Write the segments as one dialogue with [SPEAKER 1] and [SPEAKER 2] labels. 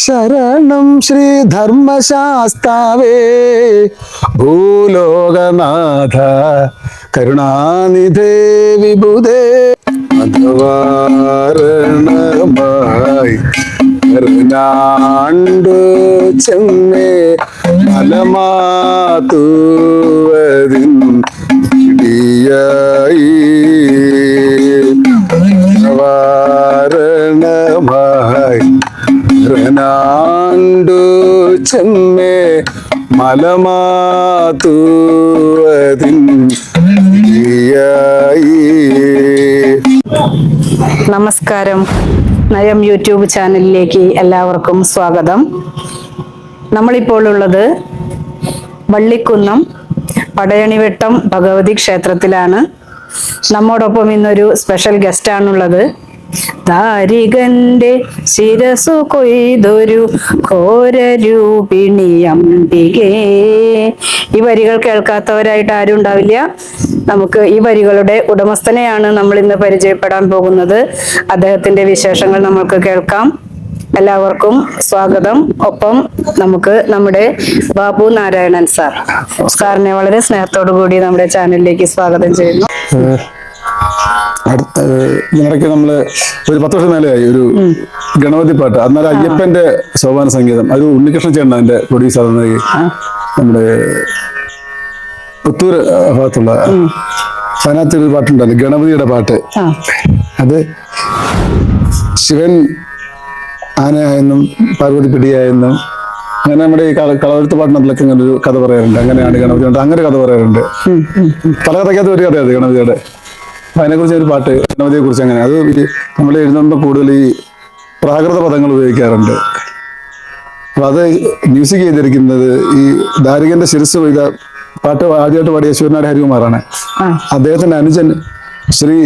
[SPEAKER 1] ശരണം ശ്രീ ധർമ്മശാസ്താവേ ഭൂലോകനാഥ കരുണാനിധേ വിബുധേ മധവാരണമായി കരുണാണ്ടു ചെമ്മേ മലമാത്തുവതിൻ ഇടിയായി മധവാരണമായി കരുണാണ്ടു ചെമ്മേ മലമാത്തുവതിൻ ഇടിയായി.
[SPEAKER 2] നമസ്കാരം. നയം യൂട്യൂബ് ചാനലിലേക്ക് എല്ലാവർക്കും സ്വാഗതം. നമ്മളിപ്പോൾ ഉള്ളത് വള്ളിക്കുന്നം പടയണിവട്ടം ഭഗവതി ക്ഷേത്രത്തിലാണ്. നമ്മോടൊപ്പം ഇന്നൊരു സ്പെഷ്യൽ ഗസ്റ്റാണുള്ളത്. ദാരികന്റെ ശിരസു കൊയ്തൊരു ഘോരരൂപിണി അംബികേ. ഈ വരികൾ കേൾക്കാത്തവരായിട്ട് ആരും ഉണ്ടാവില്ല. നമുക്ക് ഈ വരികളുടെ ഉടമസ്ഥനെയാണ് നമ്മൾ ഇന്ന് പരിചയപ്പെടാൻ പോകുന്നത്. അദ്ദേഹത്തിന്റെ വിശേഷങ്ങൾ നമുക്ക് കേൾക്കാം. എല്ലാവർക്കും സ്വാഗതം. ഒപ്പം നമുക്ക് നമ്മുടെ ബാബു നാരായണൻ സാറിനെ വളരെ സ്നേഹത്തോടു കൂടി നമ്മുടെ ചാനലിലേക്ക് സ്വാഗതം ചെയ്യുന്നു.
[SPEAKER 1] ഇതിനിടയ്ക്ക് നമ്മള് ഒരു 10 വർഷം മേലെയായി ഒരു ഗണപതി പാട്ട്, അന്നേരം അയ്യപ്പന്റെ സോപാന സംഗീതം, അത് ഉണ്ണികൃഷ്ണൻ ചേട്ടൻ അതിന്റെ പ്രൊഡ്യൂസർ. നമ്മുടെ പുത്തൂർ ഭാഗത്തുള്ള അതിനകത്ത് ഒരു പാട്ടുണ്ടല്ലോ, ഗണപതിയുടെ പാട്ട്. അത് ശിവൻ ആനയായെന്നും പാർവതി പിടിയായെന്നും അങ്ങനെ നമ്മുടെ ഈ കളവെഴുത്ത് പാട്ടിനകത്തിലൊക്കെ ഇങ്ങനെ ഒരു കഥ പറയാറുണ്ട്. അങ്ങനെയാണ് ഗണപതി ഉണ്ട്, അങ്ങനെ കഥ പറയാറുണ്ട്. പല കഥയ്ക്കകത്ത് ഒരു കഥയത് ഗണപതിയുടെ. അപ്പൊ അതിനെക്കുറിച്ച് ഒരു പാട്ട് ഗണപതിയെ കുറിച്ച്. അങ്ങനെ അത് നമ്മൾ എഴുതുമ്പോൾ കൂടുതൽ ഈ പ്രാകൃത പദങ്ങൾ ഉപയോഗിക്കാറുണ്ട്. അപ്പൊ അത് മ്യൂസിക് ചെയ്തിരിക്കുന്നത് ഈ ദാരികന്റെ ശിരസ് കൊയ്ത പാട്ട് ആദ്യമായിട്ട് പാടിയ ശിവനാട് ഹരികുമാറാണ്. അദ്ദേഹത്തിന്റെ അനുജൻ ശ്രീ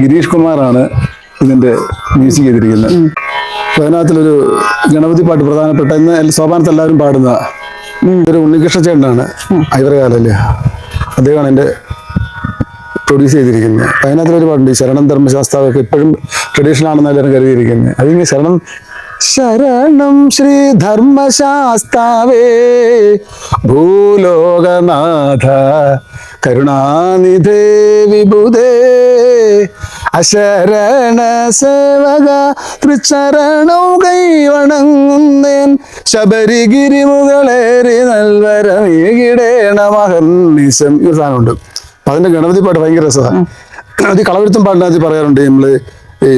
[SPEAKER 1] ഗിരീഷ് കുമാറാണ് ഇതിന്റെ മ്യൂസിക് ചെയ്തിരിക്കുന്നത്. അപ്പൊ അതിനകത്തിലൊരു ഗണപതി പാട്ട് പ്രധാനപ്പെട്ട ഇന്ന് സോപാനത്ത് എല്ലാവരും പാടുന്ന ഒരു ഉണ്ണികൃഷ്ണ ചേട്ടനാണ്, ഐവറകാലല്ലേ, അദ്ദേഹമാണ് എൻ്റെ പ്രൊഡ്യൂസ് ചെയ്തിരിക്കുന്നത്. അതിനകത്തൊരു പാട്ടുണ്ട്, ശരണം ധർമ്മശാസ്താവൊക്കെ ഇപ്പോഴും ട്രഡീഷണൽ ആണെന്ന് എല്ലാവരും കരുതിയിരിക്കുന്നത്. അതിങ്ങനെ ശരണം ശ്രീ ധർമ്മശാസ്താവേ ഭൂലോകനാഥ കരുണാനിധേ വിബുധേ അശരണ സേവക തൃച്ചരണവും കൈവണങ്ങുന്നേൻ ശബരിഗിരി മുകളേറി നൽവരമീകിടേണ മഹർനിശം. ഈ സാധനമുണ്ട്. അതിന്റെ ഗണപതി പാട്ട് ഭയങ്കര രസമാണ്. അത് കളവെഴുത്തും പാട്ടിനകത്ത് പറയാറുണ്ട്, നമ്മള് ഈ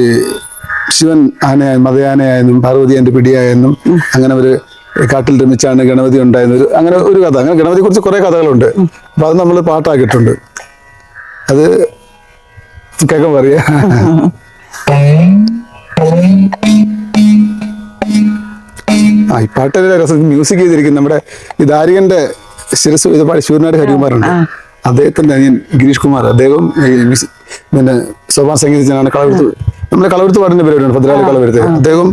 [SPEAKER 1] ശിവൻ ആനയായും മതയാനയായെന്നും പാർവതി എൻ്റെ പിടിയായെന്നും അങ്ങനെ ഒരു കാട്ടിൽ രമിച്ചാണ് ഗണപതി ഉണ്ടായിരുന്നത്, അങ്ങനെ ഒരു കഥ. അങ്ങനെ ഗണപതിയെ കുറിച്ച് കുറെ കഥകളുണ്ട്. അപ്പൊ അത് നമ്മൾ പാട്ടാക്കിയിട്ടുണ്ട്. അത് കേൾക്കാൻ പറയാ. ഈ പാട്ടിന്റെ രസം മ്യൂസിക് ചെയ്തിരിക്കുന്നത് നമ്മുടെ ഈ ദാരികന്റെ ശിരസ് ഇത് പാടി ശിവനാട് ഹരികുമാറുണ്ട്, അദ്ദേഹത്തിന്റെ അനിയൻ ഗിരീഷ് കുമാർ. അദ്ദേഹം പിന്നെ സോപാന സംഗീതജ്ഞനാണ്. കളവെഴുത്ത്, നമ്മളെ കളവെഴുത്ത് പാടിന്റെ പരിപാടിയാണ് ഭദ്രാവതി കളവെഴുത്ത്. അദ്ദേഹം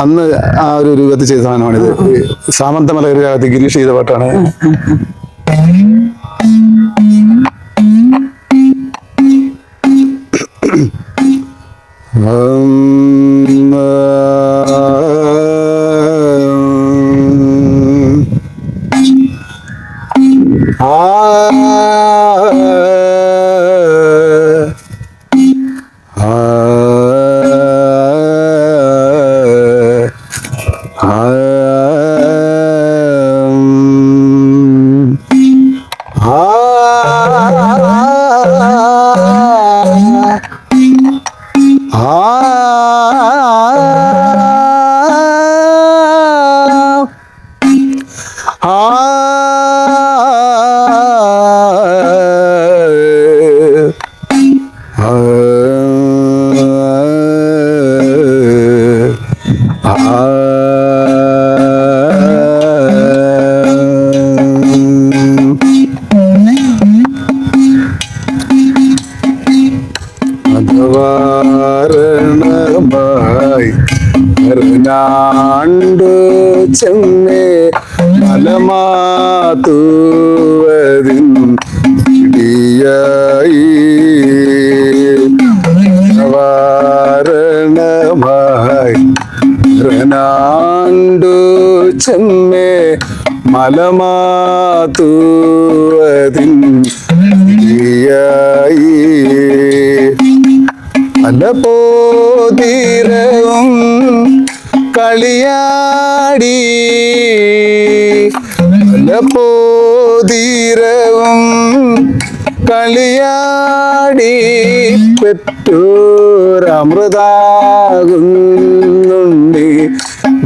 [SPEAKER 1] അന്ന് ആ ഒരു രൂപത്തിൽ ചെയ്ത സാധനമാണിത്. സാമന്തമല രാഗത്ത് ഗിരീഷ് ചെയ്ത പാട്ടാണ്. കരുണാണ്ടു ചെമ്മേ മലമാത്തുവതിൻ ഇടിയായി വാരണമായി കരുണാണ്ടു ചെമ്മേ മലമാതുവതിൻ അലപോതീരവും കളിയാടി അലപോതീരവും കളിയാടി പെറ്റോരമൃതാകുന്നുണ്ടി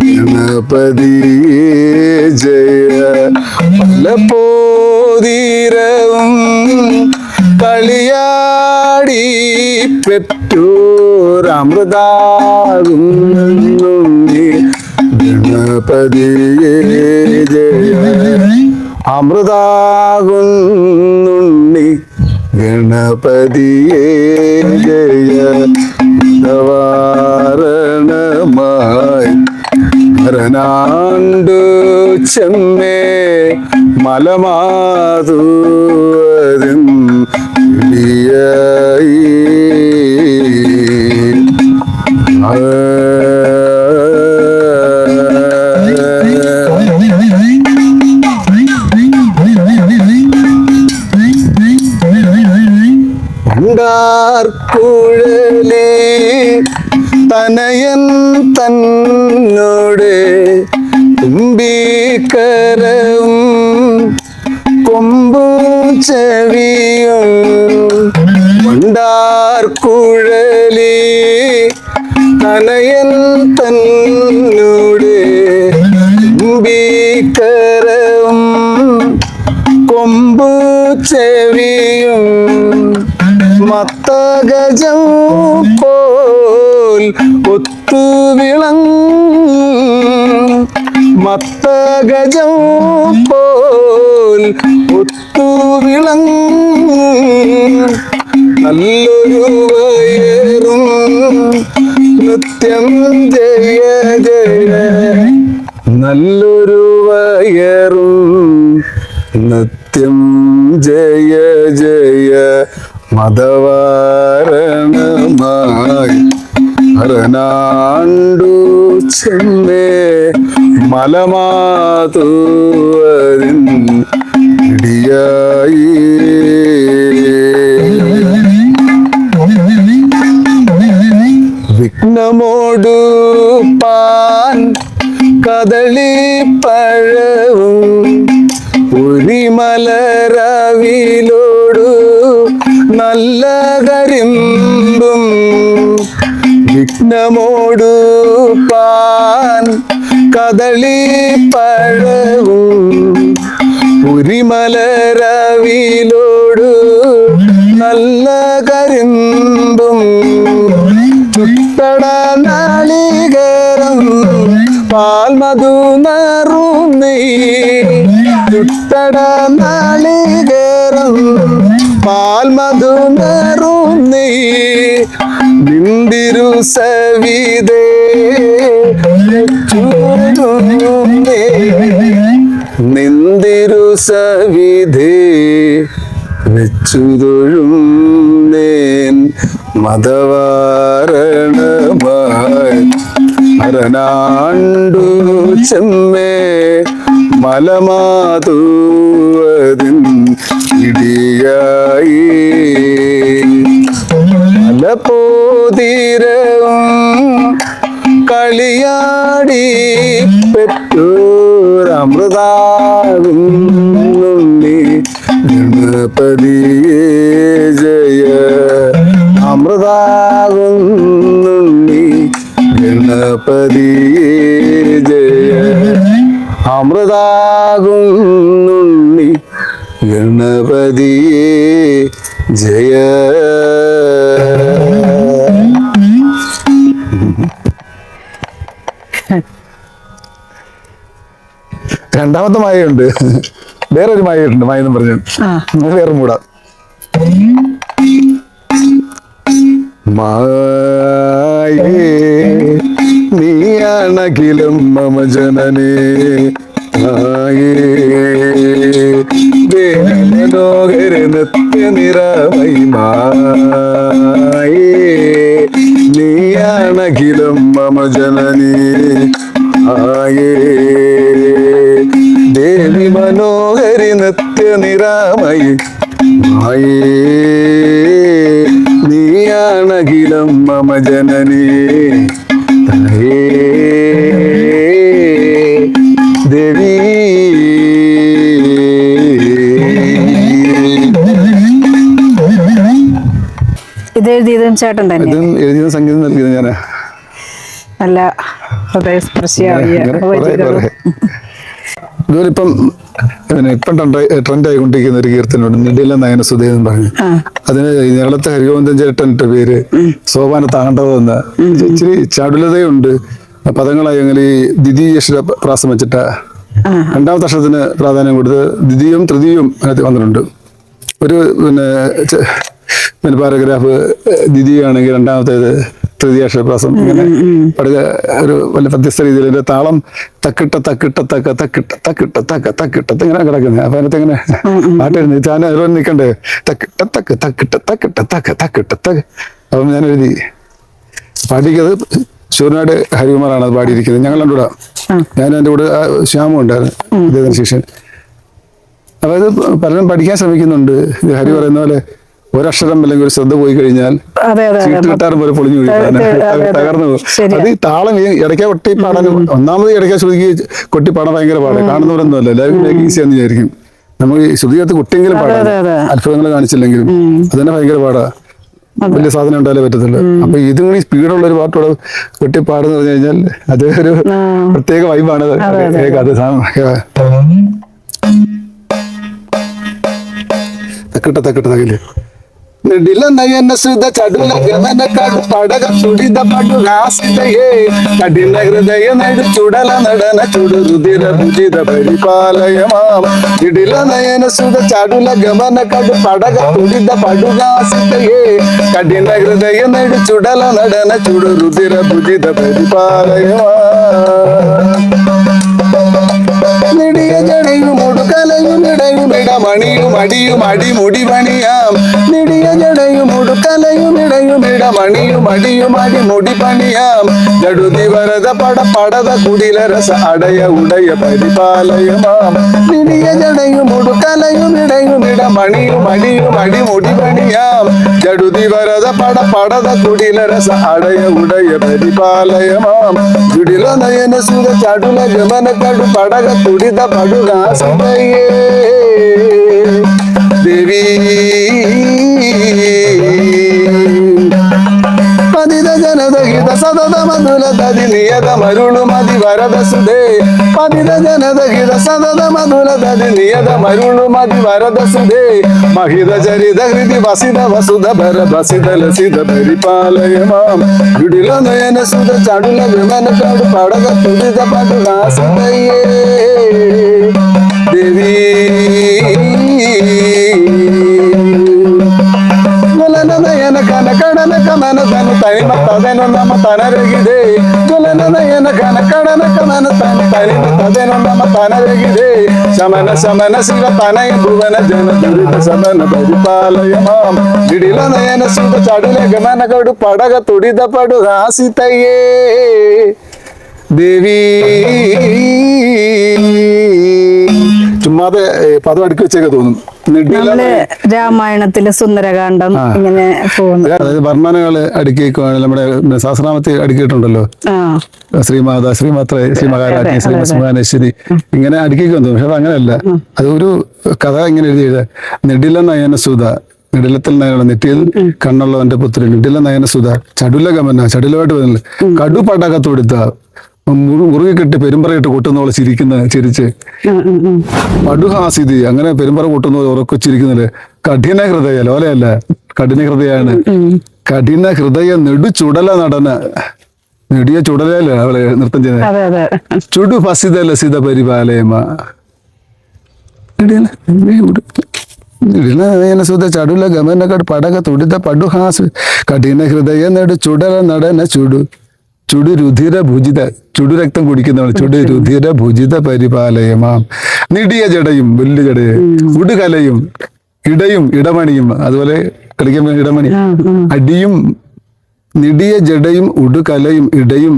[SPEAKER 1] ഗണപതിയേ ജയ അലപോതീരവും കളിയാടി പെറ്റോരമൃതാകുന്നുണ്ടി ഗണപതിയേ ജയ അമൃതാകുന്നുണ്ണി ഗണപതിയേ ജയ വാരണമായി മരനാണ്ടു ചെമ്മേ മലമാതുവതിൻ കുഴലേ തനയൻ തന്നോട് തുമ്പിക്കരവും കൊമ്പു ചെവിയും കുഴലേ തനയൻ തന്നോട് തുമ്പിക്കരവും കൊമ്പു ചെവിയും മത്തഗജം പോൽ മത്തഗജം പോൽ നല്ലൊരു വയറും നിത്യം ജയ ജയ നല്ലൊരു വയറും നിത്യം ജയ ജയ മതവാരണമായി ഹരനാണ്ടു ചെമ്മേ മലമാതുവതിൻ ഇടിയായി വിഘ്നമോടു പാൻ കദളി പഴവും ഉരിമലരവിലോടു നല്ല കരിമ്പും വിഘ്നമോടു പാൻ കദളി പഴവും ഉരിമലരവിലോടു നല്ല കരിമ്പും ചുട്ടട നാളികേരം പാൽമധു നറുന്നീ ചുട്ടട നാളികേരം പാൽമധു നറുന്നീ നിന്ദിരു സവിതേ നിന്ദിരു സവിധേ വെച്ചുതൊഴും നേൻ മതവാരണമായി ഹരനാണ്ടു ചെമ്മേ മലമാതുവതിൻ ഇടിയായി അലപോതീരവും കളിയാടി പെറ്റോരമൃതാകുന്നുണ്ണി ഗണപതിയേ ജയ അമൃതാകുന്നുണ്ണി ഗണപതിയേ ജയ അമൃതാകുന്നുണ്ണി ഗണപതിയേ ജയ. രണ്ടാമത്തെ മായയുണ്ട്, വേറൊരു മായയുണ്ട്. മായ എന്ന് പറഞ്ഞു വേറെ മൂടാ. മായേ നീയാണഖിലം മമ ജനനേ മനോഹര നിത്യനിരമൈ മായേ നീയാണഖിലം മമ ജനനീ ആയേ മായേ മായേ നീയാണഖിലം മമ ജനനീ തായേ ദേവി.
[SPEAKER 2] ഇത് എഴുതിയതും ചേട്ടൻ തന്നെ?
[SPEAKER 1] ഇതും എഴുതിയതും സംഗീതം നൽകിയത് ഞാനാ.
[SPEAKER 2] നല്ല ഹൃദയസ്പർശിയായ വരികളും.
[SPEAKER 1] ഇതുപോലിപ്പം ട്രെൻഡ് ആയിക്കൊണ്ടിരിക്കുന്ന ഒരു കീർത്തനുണ്ട്, നെടില നയന സുധേ എന്ന് പറഞ്ഞു. അതിന് കേരളത്തെ ഹരിഗോവിന്ദൻ ചേട്ടൻ്റെ പേര് സോപാന താണ്ഡവം എന്ന. ഇച്ചിരി ചടുലതയുണ്ട് പദങ്ങളായി. അങ്ങനെ ഈ ദ്വിതീയക്ഷര പ്രാസം വെച്ചിട്ട രണ്ടാമത്തെ അക്ഷരത്തിന് പ്രാധാന്യം കൊടുത്ത് ദ്വിതീയവും തൃതീയവും അതിനകത്ത് വന്നിട്ടുണ്ട്. ഒരു പിന്നെ പാരഗ്രാഫ് ദ്വിതീയമാണെങ്കിൽ രണ്ടാമത്തേത് തൃതീയാക്ഷരപ്രാസം. ഇങ്ങനെ പഠിച്ച ഒരു വലിയ വ്യത്യസ്ത രീതിയിൽ ഇതിന്റെ താളം തക്കിട്ട തക്കിട്ട തക്ക തക്കിട്ട തക്കിട്ട തക്ക തക്കിട്ട ഇങ്ങനെ കിടക്കുന്നത്. അപ്പൊ അതിനകത്ത് ഇങ്ങനെ പാട്ടായിരുന്നു. ഞാൻ അതുപോലെ നിൽക്കണ്ടേ തക്കിട്ട തക്ക് തക്കിട്ട തക്കിട്ട തക്ക തക്കിട്ട തക്ക്. അപ്പം ഞാൻ എഴുതി പാടിക്കത് ശൂരനാട് ഹരികുമാറാണ് അത് പാടിയിരിക്കുന്നത്. ഞങ്ങൾ രണ്ടുകൂടെ, ഞാൻ എൻ്റെ കൂടെ ശ്യാമും ഉണ്ടായിരുന്നു അദ്ദേഹത്തിന് ശിഷ്യൻ. അപ്പൊ ഇത് പലരും പഠിക്കാൻ ശ്രമിക്കുന്നുണ്ട്. ഇത് ഹരി പറയുന്ന പോലെ ഒരക്ഷരം അല്ലെങ്കിൽ ഒരു ശ്രദ്ധ പോയി കഴിഞ്ഞാൽ ചീട്ട് കിട്ടാറും പോലെ പൊളിഞ്ഞു തകർന്നു പോകും. അത് ഈ താളം ഇടയ്ക്ക കൊട്ടി പാടാൻ, ഒന്നാമത് ഇടയ്ക്ക ശ്രുതിക്ക് കൊട്ടി പാടാൻ ഭയങ്കര പാടാണ്. കാണുന്നവരൊന്നും അല്ല, എല്ലാവരും ഈസിയാന്ന് വിചാരിക്കും. നമുക്ക് ഈ ശ്രുതികത്ത് കൊട്ടിയെങ്കിലും പാടാം, അത്ഭുതങ്ങൾ കാണിച്ചില്ലെങ്കിലും അത് തന്നെ ഭയങ്കര പാടാ. വലിയ സാധനം ഉണ്ടായാലേ പറ്റത്തുള്ളൂ. അപ്പൊ ഇതും കൂടി സ്പീഡുള്ള ഒരു പാട്ടോടെ കൊട്ടി പാടുന്ന പറഞ്ഞു കഴിഞ്ഞാൽ അത് ഒരു പ്രത്യേക വൈബാണ്. അത് തക്കിട്ട തക്കിട്ട തകില് നെടില നയന സുധ ചടുല ഗമന കടു പടക സുടിത പടു ഹാസിതയേ കഠിന ഹൃദയ നടു ചുടല നടന ചുടു രുതിര ഭുജിത പരിപാലയമാം. നെടില നയന സുധ ചടുല ഗമന കടു പടക സുടിത പടു ഹാസിതയേ കഠിന ഹൃദയ നടു ചുടല നടന ചുടു രുതിര ഭുജിത പരിപാലയമാം. നെടിയ ജടയും ഉടുക്കലയും ഇടയും ഇടമണിയും അടിയും അടിമുടി പണിയാം. നെടിയ ജടയും ഉടുക്കലയും ഇടയും ഇടമണിയും അടിയും അടിമുടി പണിയാം. ജടുതി വരത പട പടത കുടില രസ അടയ ഉടയ പരിപാലയമാം. നെടിയ ജടയും ഉടുക്കലയും ഇടയും ഇടമണിയും അടിയും അടിമുടി പണിയാം. ജടുതി വരത പട പടത കുടില രസ അടയ ഉടയ പരിപാലയമാം. ജുടില നയന സുര ചടുല ഗമന കടു പടക തുടിത പടുകാസതയേ ദേവി. പതിത ജനതഹിത സതത മധുല തതി നിയത മരുളു മതി വരദ സുധേ. പതിത ജനതഹിത സതത മധുല തതി നിയത മരുളു മതി വരദ സുധേ. മഹിത ചരിത ഹൃതി വസിത വസുധ ഭര വസിത ലസിത പരിപാലയമാം. ജുടില നയന സുധ ചടുല വിമന കടു പടക തുടിത പടുകാസതയേ ദേവി. നയന കന കടന കമന തന തനിമ തദന നമ തനരകിടേ. ജലന നയന കന കടന കമന തന തനിമ തദന നമ തനരകിടേ. ശമന ശമന ശിവ തനയ ഭുവന ജന ദുരിത ശമന പരിപാലയമാം. ജിടില നയന സുധ ചടുല ഗമന കടു പടക തുടിത പടു ഹാസിതയേ ദേവി. ചുമ്മാതെ പദം അടുക്കി വെച്ചേക്കെ തോന്നും.
[SPEAKER 2] നമ്മള് രാമായണത്തിലെ സുന്ദരകാന്ഡം ഇങ്ങനെ പോകുന്നു.
[SPEAKER 1] അതായത് വർണ്ണനകള് അടുക്കി വെക്കുവാണെങ്കിൽ നമ്മുടെ സഹസ്രനാമത്തിൽ അടുക്കിയിട്ടുണ്ടല്ലോ, ശ്രീമാത ശ്രീമാത്ര ശ്രീ മഹാരാജ്ഞി ശ്രീ സുഹാനേശ്വരി ഇങ്ങനെ അടുക്കി വന്നു. പക്ഷെ അത് അങ്ങനെയല്ല. അതൊരു കഥ ഇങ്ങനെ എഴുതിയത് നെടില നയന സുധ, നെടിലത്തിൽ നയന നെറ്റിയിൽ കണ്ണുള്ളവന്റെ പുത്രി നെടില നയന സുധ ചടുല ഗമന ചടുലമായിട്ട് വരുന്നില്ല കടു പടകത്തൊടുത്ത മുറുകെ കെട്ടി പെരുമ്പറയിട്ട് കൊട്ടുന്നവളെ ചിരിച്ച് പടുഹാസിതി അങ്ങനെ പെരുമ്പറ കൊട്ടുന്ന ഉറക്കൊച്ചിരിക്കുന്നില്ലേ. കഠിന ഹൃദയ ലോലയല്ല, കഠിന ഹൃദയാണ്. കഠിന ഹൃദയ നെടു ചുടല നടന, നെടിയ ചുടലല്ല അവളെ നൃത്തം ചെയ്യുന്നത്. ചുടു ഫസിത ലസിത പരിപാലയമ സുധ ചടുല ഗമന പടക തുടിത പടുഹാസ് കഠിന ഹൃദയ നെടു ചുടല നടന ചുടു ചുടു രുധിര ഭുജിത, ചുടു രക്തം കുടിക്കുന്നവൾ ചുടു രുധിര ഭുജിത പരിപാലയമാം. നിടിയ ജടയും വലിയ ജടയും ഉടുകലയും ഇടയും ഇടമണിയും, അതുപോലെ കളിക്കുമ്പോൾ ഇടമണി അടിയും നിടിയ ജടയും ഉടുകലയും ഇടയും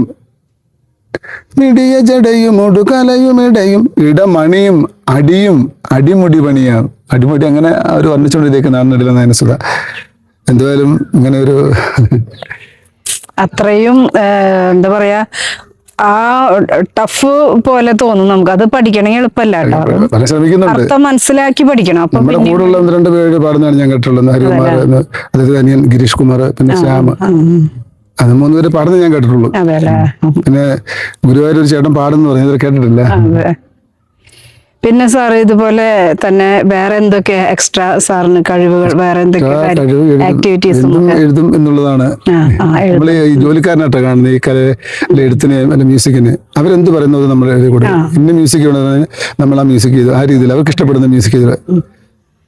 [SPEAKER 1] മിടിയ ജടയും ഒടുകലയുമിടയും ഇടമണിയും അടിയും അടിമുടി പണിയാം. അടിമുടി അങ്ങനെ അവർ വർണ്ണിച്ചുകൊണ്ടിരിക്കുന്ന നാടില്ല സുധ. എന്തായാലും ഇങ്ങനെ ഒരു
[SPEAKER 2] അത്രയും എന്താ പറയാ, ആ ടഫ് പോലെ തോന്നും നമുക്ക്. അത് പഠിക്കണമെങ്കിൽ എളുപ്പമല്ല കേട്ടോ,
[SPEAKER 1] പല ശ്രമിക്കുന്നുണ്ട്.
[SPEAKER 2] അർത്ഥം മനസ്സിലാക്കി പഠിക്കണം. അപ്പൊ
[SPEAKER 1] നമ്മുടെ കൂടെയുള്ള 1-2 പേര് പാടുന്നതാണ് ഞാൻ കേട്ടിട്ടുള്ളത്. ഹരികുമാർ, അതായത് അനിയൻ ഗിരീഷ് കുമാർ, പിന്നെ ശ്യാം, അത് 3 പേര് പാടുന്നത് ഞാൻ കേട്ടിട്ടുള്ളൂ. പിന്നെ ഗുരുവായൂർ ഒരു ചേട്ടൻ പാടുന്നു പറഞ്ഞത് കേട്ടിട്ടില്ല.
[SPEAKER 2] പിന്നെ സാർ ഇതുപോലെ തന്നെ വേറെ എന്തൊക്കെ എക്സ്ട്രാ സാറിന് കഴിവുകൾ, വേറെ എന്തൊക്കെ ആക്ടിവിറ്റീസ്?
[SPEAKER 1] എഴുതും എന്നുള്ളതാണ്. നമ്മള് ഈ ജോലിക്കാരനായിട്ടാണ് കാണുന്നത് ഈ കലയിലെ എഴുത്തിന് അല്ല മ്യൂസിക്കിന്. അവരെന്ത് പറയുന്നത് നമ്മൾ എഴുതി കൊടുക്കും. ഇന്ന മ്യൂസിക് വേണമെന്ന് നമ്മൾ ആ മ്യൂസിക് ചെയ്തു, ആ രീതിയിൽ അവർക്ക് ഇഷ്ടപ്പെടുന്ന മ്യൂസിക് ചെയ്ത്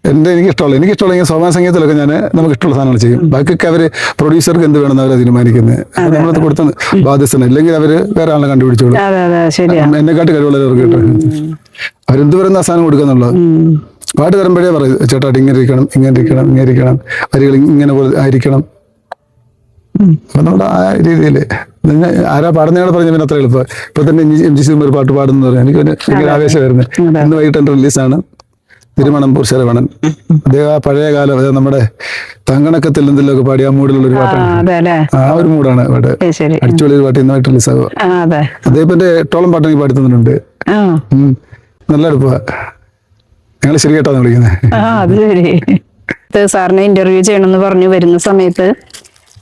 [SPEAKER 1] എനിക്കിഷ്ടമുള്ള സോമാന സംഗീതത്തിലൊക്കെ ഞാൻ നമുക്ക് ഇഷ്ടമുള്ള സാധനങ്ങൾ ചെയ്യും. ബാക്കിയൊക്കെ അവര് പ്രൊഡ്യൂസർക്ക് എന്ത് വേണമെന്ന് അവർ തീരുമാനിക്കുന്നത്. നമ്മളത് കൊടുത്ത ബാധ്യസ്ഥന, ഇല്ലെങ്കിൽ അവര് വേറെ ആളെ കണ്ടുപിടിച്ചോളൂ. എന്നെക്കാട്ട് കഴിവുള്ളവർക്ക് കേട്ടോ അവരെന്ത് പറയുന്ന ആ സാധനം കൊടുക്കാന്നുള്ളത്. പാട്ട് തരുമ്പോഴേ പറയും, ചേട്ടാ ഇങ്ങനെ ഇരിക്കണം, ഇങ്ങനെ ഇരിക്കണം, ഇങ്ങനെ ഇരിക്കണം, വരികൾ ഇങ്ങനെ പോലെ ആയിരിക്കണം. അപ്പൊ നമ്മുടെ ആ രീതിയിൽ ആരാ പാടുന്നയാളെ പറഞ്ഞ പിന്നെ അത്ര എളുപ്പം. ഇപ്പൊ തന്നെ MG ശ്രീകുമാർ ഒരു പാട്ട് പാടുന്നു പറയാം, എനിക്ക് ഭയങ്കര ആവേശമായിരുന്നു. ഇന്ന് വൈകിട്ട് എൻ്റെ റിലീസാണ്, തിരുമണമ്പൂർ ശരവണൻ. അദ്ദേഹം ആ പഴയ കാലം, അതായത് നമ്മുടെ തങ്കണക്കത്തിൽ എന്തെങ്കിലുമൊക്കെ പാടി ആ മൂഡിലുള്ള ഒരു പാട്ടാണ്. ആ ഒരു മൂടാണ് പാട്ട്, അടിച്ചുപൊളി ഒരു പാട്ട് ഇന്നുമായിട്ട് റിലീസാകുക. അദ്ദേഹത്തിന്റെ 8ഓളം പാട്ട് എനിക്ക് പാടി തന്നിട്ടുണ്ട്. നല്ല അടുപ്പാ. ഞങ്ങൾ ശരി കേട്ടാന്ന് വിളിക്കുന്നത്.
[SPEAKER 2] സാറിനെ ഇന്റർവ്യൂ ചെയ്യണമെന്ന് പറഞ്ഞു വരുന്ന സമയത്ത്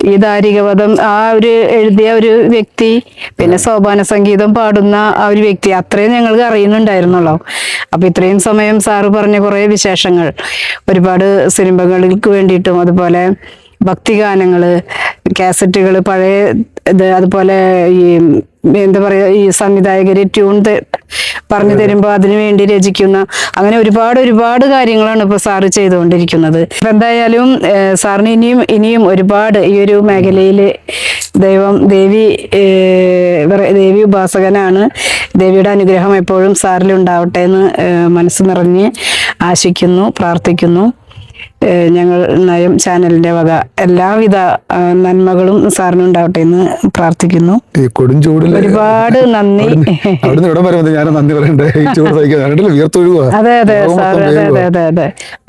[SPEAKER 2] ഈ ദാരികവധം ആ ഒരു എഴുതിയ ഒരു വ്യക്തി, പിന്നെ സോപാന സംഗീതം പാടുന്ന ആ ഒരു വ്യക്തി, അത്രയും ഞങ്ങൾക്ക് അറിയുന്നുണ്ടായിരുന്നുള്ളൂ. അപ്പൊ ഇത്രയും സമയം സാറ് പറഞ്ഞ കുറെ വിശേഷങ്ങൾ, ഒരുപാട് സിനിമകൾക്ക് വേണ്ടിയിട്ടും അതുപോലെ ഭക്തിഗാനങ്ങള്, കാസറ്റുകള്, പഴയ ഇത്, അതുപോലെ ഈ എന്താ പറയാ, ഈ സംവിധായകര് ട്യൂൺ പറഞ്ഞു തരുമ്പോൾ അതിനു വേണ്ടി രചിക്കുന്ന, അങ്ങനെ ഒരുപാട് കാര്യങ്ങളാണ് ഇപ്പൊ സാറ് ചെയ്തുകൊണ്ടിരിക്കുന്നത്. ഇപ്പൊ എന്തായാലും സാറിന് ഇനിയും ഒരുപാട് ഈ ഒരു മേഖലയിൽ ദേവി ഉപാസകനാണ്. ദേവിയുടെ അനുഗ്രഹം എപ്പോഴും സാറിൽ ഉണ്ടാവട്ടെ എന്ന് മനസ്സ് നിറഞ്ഞ് ആശിക്കുന്നു, പ്രാർത്ഥിക്കുന്നു. ഞങ്ങൾ നയം ചാനലിന്റെ വക എല്ലാവിധ നന്മകളും സാറിനുണ്ടാവട്ടെ എന്ന് പ്രാർത്ഥിക്കുന്നു.
[SPEAKER 1] ഈ കൊടുംചൂടിൽ
[SPEAKER 2] ഒരുപാട് നന്ദി. അതെ സാർ.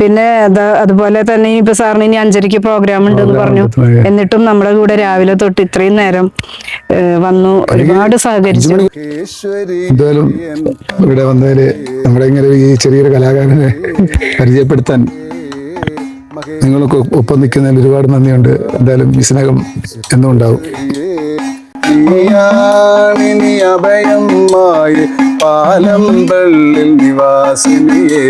[SPEAKER 2] പിന്നെ അതുപോലെ തന്നെ ഇപ്പൊ സാറിന് ഇനി 5:30 പ്രോഗ്രാം ഉണ്ടെന്ന് പറഞ്ഞു. എന്നിട്ടും നമ്മുടെ കൂടെ രാവിലെ തൊട്ട് ഇത്രയും നേരം വന്നു, ഒരുപാട് സഹകരിച്ചു.
[SPEAKER 1] എന്തായാലും ഇവിടെ വന്നതില് നമ്മുടെ ഇങ്ങനെ ഈ ചെറിയൊരു കലാകാരനെ പരിചയപ്പെടുത്താൻ നിങ്ങളൊക്കെ ഒപ്പം നിൽക്കുന്നതിൽ ഒരുപാട് നന്ദിയുണ്ട്. എന്തായാലും ഈ സ്നേഹം എന്നും ഉണ്ടാവും. അഭയം പാലം നിവാസിനിയേ